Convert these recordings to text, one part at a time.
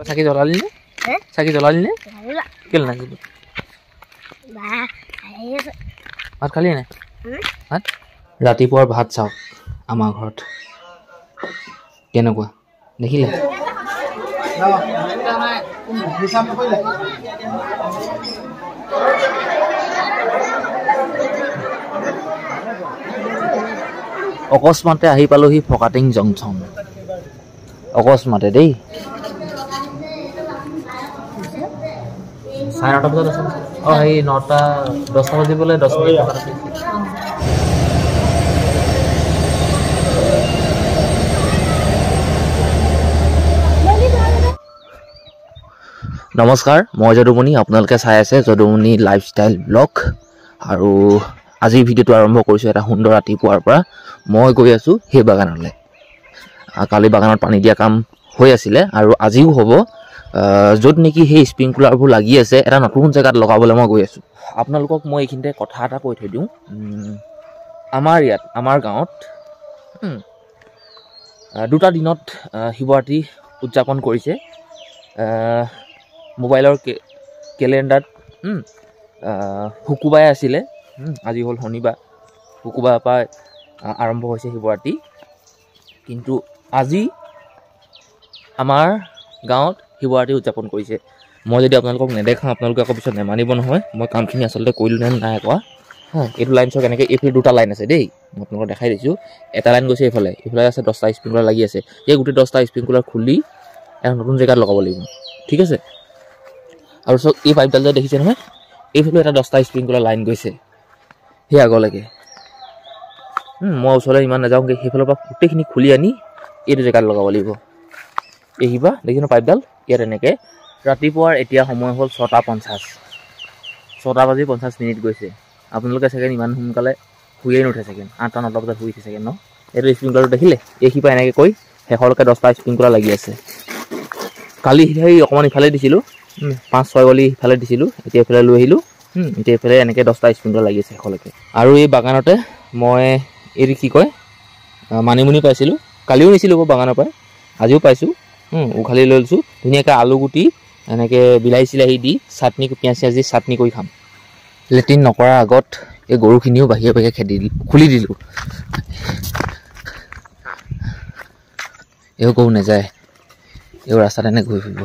চাকি জ্বলালি নে চাকি জ্বলালি নে কেলে নাজিলি ভাত খালি নাই ভাত ৰাতিপুৱাৰ ভাত চাওক আমাৰ ঘৰত কেনেকুৱা দেখিলে অকস্মাতে আহি পালোহি ফকাটিং জংচন অকস্মাতে দেই 9:30 বজাত আছে এই 9টা 10টা বাজিবলৈ 10 মিনিট আছে নমস্কাৰ মই যদুমণি আপোনালোকে চাই আছে যদুমণি লাইফষ্টাইল ব্লগ আৰু আজিৰ ভিডিঅ'টো আৰম্ভ কৰিছোঁ এটা সুন্দৰ ৰাতিপুৱাৰ পৰা মই গৈ আছোঁ সেই বাগানলৈ কালি বাগানত পানী দিয়া কাম হৈ আছিলে আৰু আজিও হ'ব য'ত নেকি সেই স্প্ৰিংকলাৰবোৰ লাগি আছে এটা নতুন জেগাত লগাবলৈ মই গৈ আছোঁ আপোনালোকক মই এইখিনিতে কথা এটা কৈ থৈ দিওঁ আমাৰ ইয়াত আমাৰ গাঁৱত দুটা দিনত শিৱৰাত্ৰি উদযাপন কৰিছে মোবাইলৰ কেলেণ্ডাৰত শুকুৰবাৰে আছিলে আজি হ'ল শনিবাৰ শুকুৰবাৰৰ পৰা আৰম্ভ হৈছে শিৱৰাত্ৰি কিন্তু আজি আমাৰ গাঁৱত শিৱৰাত্ৰি উদযাপন কৰিছে মই যদি আপোনালোকক নেদেখাওঁ আপোনালোকে আকৌ পিছত নেমানিব নহয় মই কামখিনি আচলতে কৰিলোঁ নে নাই কোৱা এইটো লাইন চাওক এনেকৈ এইফালে দুটা লাইন আছে দেই মই আপোনালোকক দেখাই দিছোঁ এটা লাইন গৈছে এইফালে আছে 10টা স্প্ৰিংকলাৰ লাগি আছে এই গোটেই 10টা স্প্ৰিংকলাৰ খুলি এটা নতুন জেগাত লগাব লাগিব ঠিক আছে আৰু চাওক এই পাইপডাল যে দেখিছে নহয় এইফালে এটা 10টা স্প্ৰিংকলাৰ লাইন গৈছে সেই আগলৈকে মই ওচৰলৈ ইমান নাযাওঁগৈ সেইফালৰ পৰা গোটেইখিনি খুলি আনি এইটো জেগাত লগাব লাগিব এইবা দেখিছে পাইপডাল ইয়াত এনেকৈ ৰাতিপুৱাৰ এতিয়া সময় হ'ল 6:50 6:50 গৈছে আপোনালোকে চাগে ইমান সোনকালে শুয়েই নুঠে চাগে 8টা 9টা বজাত শুই উঠে চাগে ন এইটো স্প্ৰিংকলাৰটো দেখিলে এইখিপা এনেকৈ কৈ শেষলৈকে 10টা স্প্ৰিংকলাৰ লাগি আছে কালি সেই অকণমান ইফালে দিছিলোঁ 5-6 গলি ইফালে দিছিলোঁ এতিয়া এইফালে লৈ আহিলোঁ এতিয়া এইফালে এনেকৈ 10টা স্প্ৰিংকলাৰ লাগি আছে শেষলৈকে আৰু এই বাগানতে মই এইটো কি কয় মানিমুনি পাইছিলোঁ কালিও নিছিলোঁ বাগানৰ পৰা আজিও পাইছোঁ উঘালি লৈ লৈছোঁ ধুনীয়াকৈ আলু গুটি এনেকৈ বিলাহী চিলাহী দি চাটনি পিঁয়াজ চিয়াজ দি চাটনি কৰি খাম লেট্ৰিন নকৰাৰ আগত এই গৰুখিনিও বাহিৰে বাহিৰে খেদি খুলি দিলোঁ এই গৰু নাযায় এই ৰাস্তাত এনে ঘূৰি ফুৰিব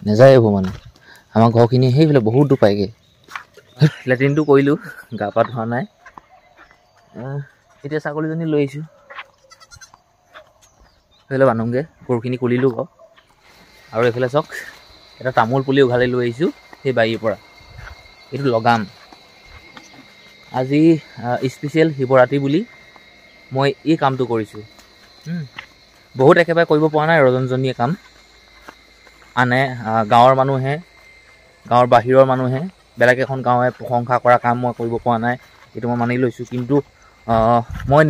নাযায় এইবোৰ মানে আমাৰ ঘৰখিনি সেইফালে বহুত দূৰ পায়গৈ লেট্ৰিনটো কৰিলোঁ গা পা ধোৱা নাই এতিয়া ছাগলীজনী লৈ আহিছোঁ সেইফালে বান্ধোগৈ গৰুখিনি খুলিলোঁ ঘৰ আৰু এইফালে চাওক এটা তামোল পুলি উঘালি লৈ আহিছোঁ সেই বাৰীৰ পৰা এইটো লগাম আজি স্পেচিয়েল শিৱৰাত্ৰি বুলি মই এই কামটো কৰিছোঁ বহুত একেবাৰে কৰিব পৰা নাই ৰজনজনীয়ে কাম আনে গাঁৱৰ মানুহে গাঁৱৰ বাহিৰৰ মানুহে বেলেগ এখন গাঁৱে প্ৰশংসা কৰা কাম মই কৰিব পৰা নাই এইটো মই মানি লৈছোঁ কিন্তু মই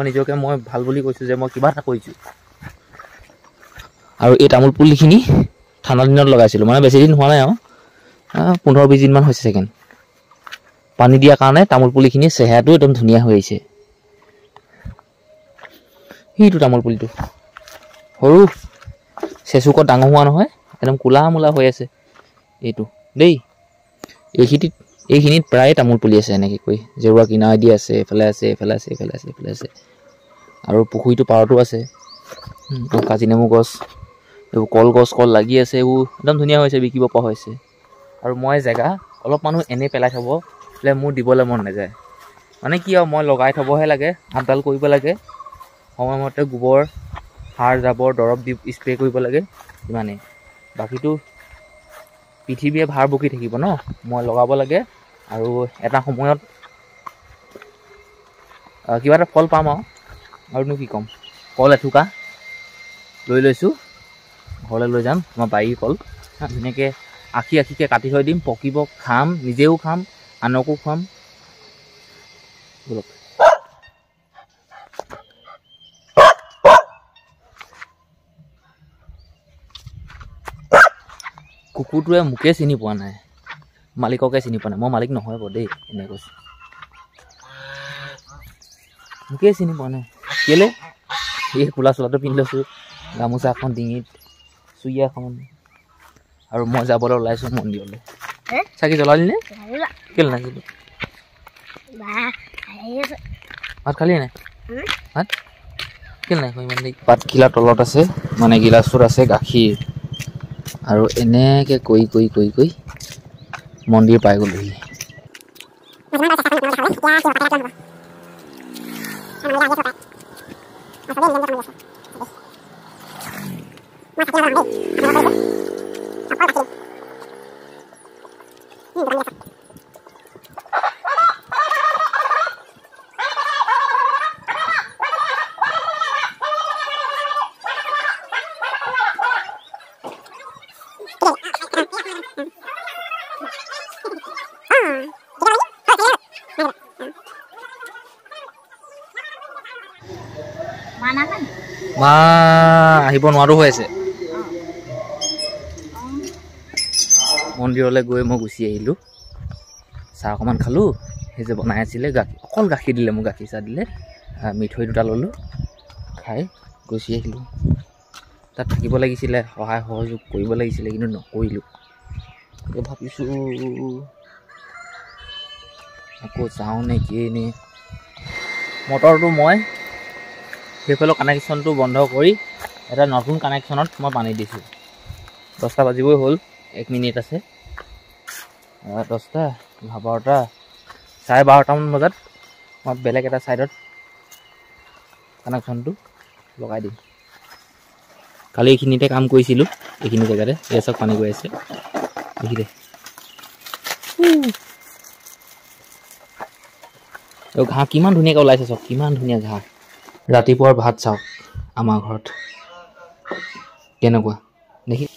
নিজকে মই ভাল বুলি কৈছোঁ যে মই কিবা এটা কৰিছোঁ আৰু এই তামোল পুলিখিনি ঠাণ্ডা দিনত লগাইছিলোঁ মানে বেছি দিন হোৱা নাই আৰু 15-20 দিনমান হৈছে ছেকেণ্ড পানী দিয়াৰ কাৰণে তামোল পুলিখিনি চেহেৰাটো একদম ধুনীয়া হৈ আহিছে সেইটো তামোল পুলিটো সৰু চেচুকত ডাঙৰ হোৱা নহয় একদম কোলা মোলা হৈ আছে এইটো দেই এইখিনিত প্ৰায় তামোল পুলি আছে এনেকৈ কৈ জেওৰা কিনাৰেদি আছে এইফালে আছে আৰু পুখুৰীটো পাৰতো আছে কাজি নেমু গছ এইবোৰ কলগছ কল লাগি আছে এইবোৰ একদম ধুনীয়া হৈছে বিকিব পৰা হৈছে আৰু মই জেগা অলপ মানুহ এনেই পেলাই থ'ব বোলে মোৰ দিবলৈ মন নাযায় মানে কি আৰু মই লগাই থ'বহে লাগে আপডাল কৰিব লাগে সময়মতে গোবৰ সাৰ জাবৰ দৰৱ দি স্প্ৰে কৰিব লাগে ইমানেই বাকীটো পৃথিৱীয়ে ভাৰ বকি থাকিব ন মই লগাব লাগে আৰু এটা সময়ত কিবা এটা ফল পাম আৰুনো কি ক'ম কল এথোকা লৈ লৈছোঁ ঘৰলৈ লৈ যাম আমাৰ বাৰীৰ কল ধুনীয়াকৈ আখিকৈ কাটি থৈ দিম পকিব খাম নিজেও খাম আনকো খুৱাম বলক কুকুৰটোৱে মোকে চিনি পোৱা নাই মালিককে চিনি পোৱা নাই মই মালিক নহয় বাৰু দেই এনে কৈছোঁ মোকে চিনি পোৱা নাই কেলে এই কোলা চোলাটো পিন্ধি লৈছোঁ, গামোচা এখন ডিঙিত, চুৰিয়া এখন, আৰু মই যাবলৈ ওলাইছোঁ মন্দিৰলৈ। চাকি জ্বলালি নে? কেলে নাছিলো? ভাত খালি নাই? ভাত কেলে নাই? ইমান দেৰি পাতখিলা তলত আছে, মানে গিলাচটোত আছে গাখীৰ, আৰু এনেকৈ কৈ মন্দিৰ পাই গ'লোহি। মা আহিব নোৱাৰো হৈ আছে। মন্দিৰলৈ গৈ মই গুচি আহিলোঁ, চাহ অকণমান খালোঁ, সেই যে বনাই আছিলে অকল গাখীৰ দিলে, মোক গাখীৰ চাহ দিলে, মিঠৈ দুটা ল'লোঁ, খাই গুচি আহিলোঁ। তাত থাকিব লাগিছিলে, সহায় সহযোগ কৰিব লাগিছিলে, কিন্তু নকৰিলোঁ। ভাবিছোঁ আকৌ যাওঁ নে কিয়ে নে। মটৰটো মই সেইফালৰ কানেকশ্যনটো বন্ধ কৰি এটা নতুন কানেকশ্যনত মই পানী দিছোঁ। 10টা বাজিবই হ'ল, 1 মিনিট আছে। 10টা 12টা 12:30মান বজাত মই বেলেগ এটা ছাইডত কানেকশ্যনটো লগাই দিম। কালি এইখিনিতে কাম কৰিছিলোঁ, এইখিনি জেগাতে এই চব পানী গৈ আছে দেখিলে। ঘাঁহ কিমান ধুনীয়াকৈ ওলাইছে, চব কিমান ধুনীয়া ঘাঁহ। ৰাতিপুৱাৰ ভাত চাওক আমাৰ ঘৰত কেনেকুৱা দেখি।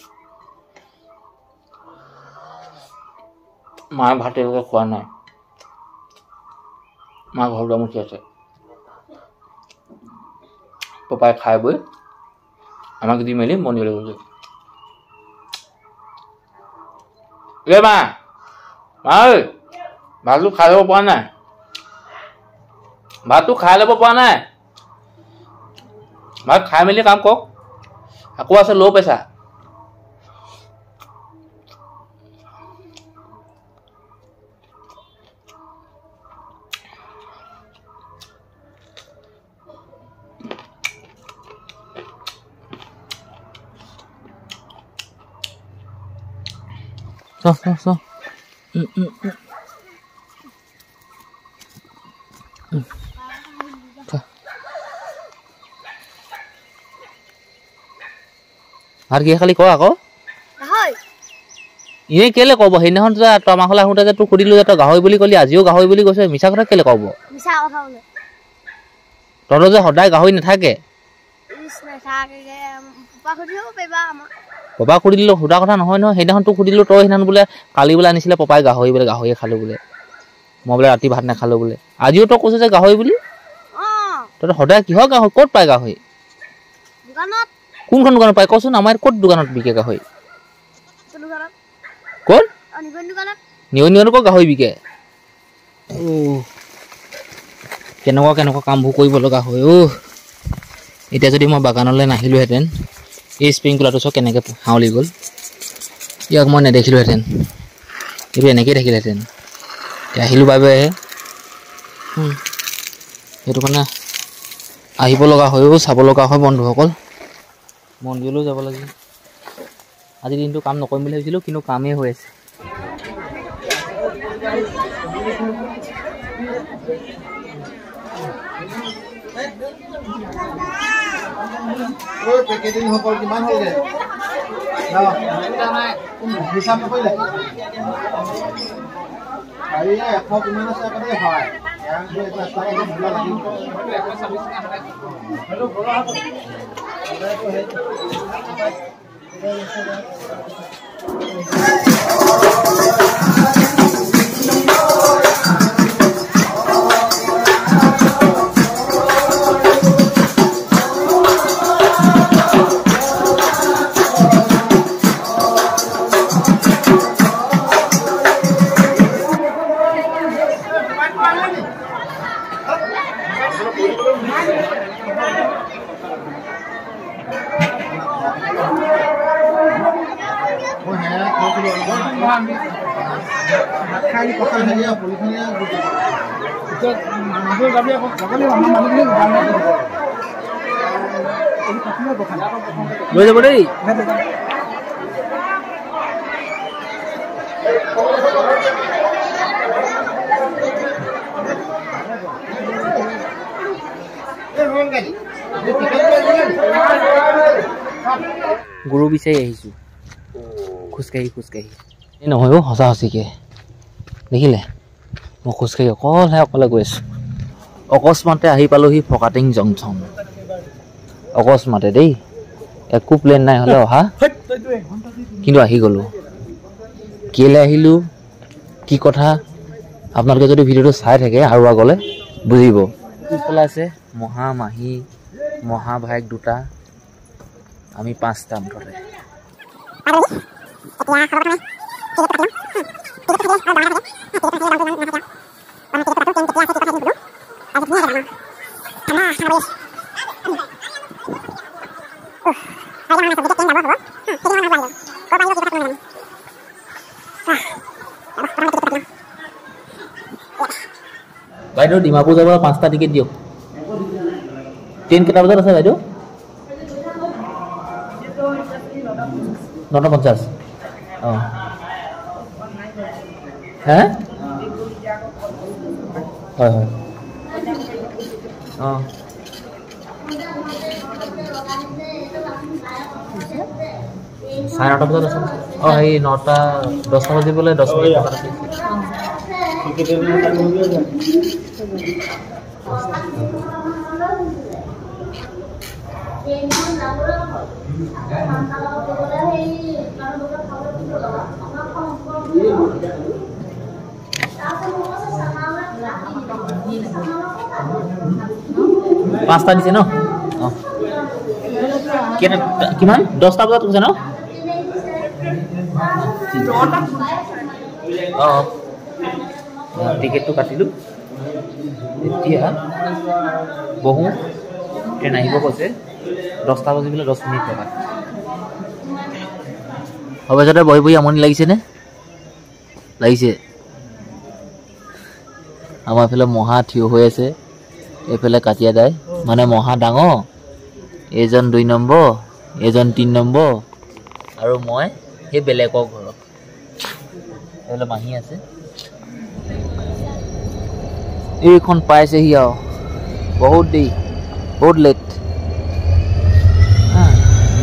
মায়ে ভাত একেবাৰে খোৱা নাই, মা ঘৰ দুৱাৰ মুচি আছে। পাপাই খাই বৈ আমাক দি মেলি মন্দিৰলৈ গৈছে। মা ভাতটো খাই ল'ব পৰা নাই, ভাতটো খাই ল'ব পৰা নাই। ভাত খাই মেলি কাম কৰক, আকৌ আছে ল' প্ৰেছাৰ। ভাত কি খালি ক আকৌ এনেই কেলে ক'ব? সেইদিনাখন যে তই আমাৰ ঘৰলৈ আহোঁতে যে তোক সুধিলোঁ যে তই গাহৰি বুলি ক'লি, আজিও গাহৰি বুলি কৈছে, মিছা কথা কেলে ক'ব? তহঁতৰ যে সদায় গাহৰি নাথাকে। পাপাক সুধিলোঁ, সোধা কথা নহয় নহয়। সেইদিনাখন তোক সুধিলোঁ, তই সেইদিনাখন বোলে কালি বোলে আনিছিলে পাপাই গাহৰি, বোলে গাহৰিয়ে খালোঁ বোলে, মই বোলে ৰাতি ভাত নাখালোঁ বোলে। আজিও তই কৈছ যে গাহৰি বুলি। তহঁতৰ সদায় কিহৰ গাহৰি? ক'ত পায় গাহৰি? কোনখন দোকানত পায় কচোন? আমাৰ ক'ত দোকানত বিকে গাহৰি? ক'ত নিগনি ক'ত গাহৰি বিকে? কেনেকুৱা কেনেকুৱা কামবোৰ কৰিব লগা হয় অ'। এতিয়া যদি মই বাগানলৈ নাহিলোহেঁতেন, এই স্প্ৰিংকুলাৰটো চব কেনেকৈ হাউলি গ'ল, ইয়াক মই নেদেখিলোহেঁতেন, এইবোৰ এনেকৈয়ে থাকিলেহেঁতেন। এতিয়া আহিলোঁ বাবেহে, সেইটো কাৰণে আহিব লগা হয়ও, চাব লগা হয় বন্ধুসকল। মন্দিৰলৈও যাব লাগে। আজিৰ দিনটো কাম নকৰিম বুলি ভাবিছিলোঁ, কিন্তু কামেই হৈ আছে। কেইদিনসকল কিমান হ'লগৈ? হিচাপ নকৰিলে 100 কিমান আছে আপুনি? হয় খাই কথা হেৰি পুলিখনে লৈ যাব দেই গৰু বিচাৰি আহিছোঁ খোজকাঢ়ি নহয় সঁচা সঁচিকে দেখিলে মই খোজকাঢ়ি অকলে গৈ আছোঁ অকস্মাতে আহি পালোহি ফকাটিং জংচন অকস্মাতে দেই একো প্লেন নাই হ'লে অহা কিন্তু আহি গ'লোঁ কেলৈ আহিলোঁ কি কথা আপোনালোকে যদি ভিডিঅ'টো চাই থাকে আৰু আগলৈ বুজিব পিছফালে আছে মহা মাহী মহা ভায়েক দুটা আমি 5টা মুঠতে বাইদেউ ডিমাপুৰ যাবলৈ 5টা টিকেট দিয়ক ট্ৰেইন কেইটা বজাত আছে বাইদেউ 9:50 অঁ হে হয় অঁ 9:30 বজাত আছে অঁ এই 9টা 10টা বাজিবলৈ 10 মিনিট থকা আছে পাঁচটা দিছে ন অঁ কিমান 10টা বজাত কৈছে ন অঁ টিকেটটো কাটিলোঁ এতিয়া বহু ট্ৰেইন আহিব কৈছে 10টা বাজিবলৈ 10 মিনিট থকা হ'ব যাতে বহি আমনি লাগিছেনে লাগিছে আমাৰ এইফালে মহা থিয় হৈ আছে এইফালে কাটিয়া দাই মানে মহা ডাঙৰ এজন 2 নম্বৰ এজন 3 নম্বৰ আৰু মই সেই বেলেগৰ ঘৰত এইফালে মাহী আছে এইখন পাইছেহি আৰু বহুত দেৰি বহুত লেট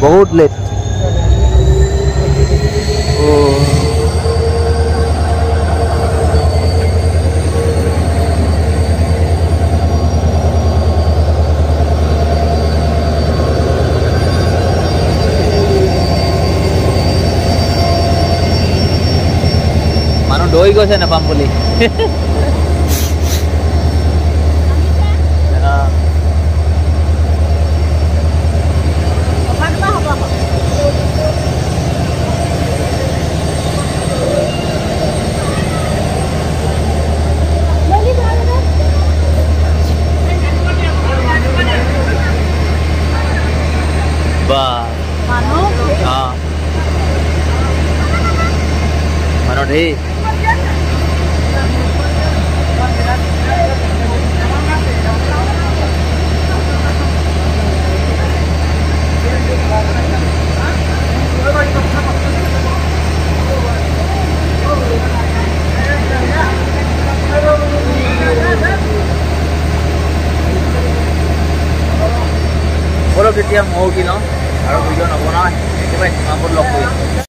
বহুত লেট মানুহ দৌৰি গৈছে নাপাম বুলি মানুহ ঢেৰ বলক এতিয়া ময়ো উঠি লওঁ আৰু ভিডিঅ' নবনাওঁ একেবাৰে সীমাপুৰ লগ কৰিম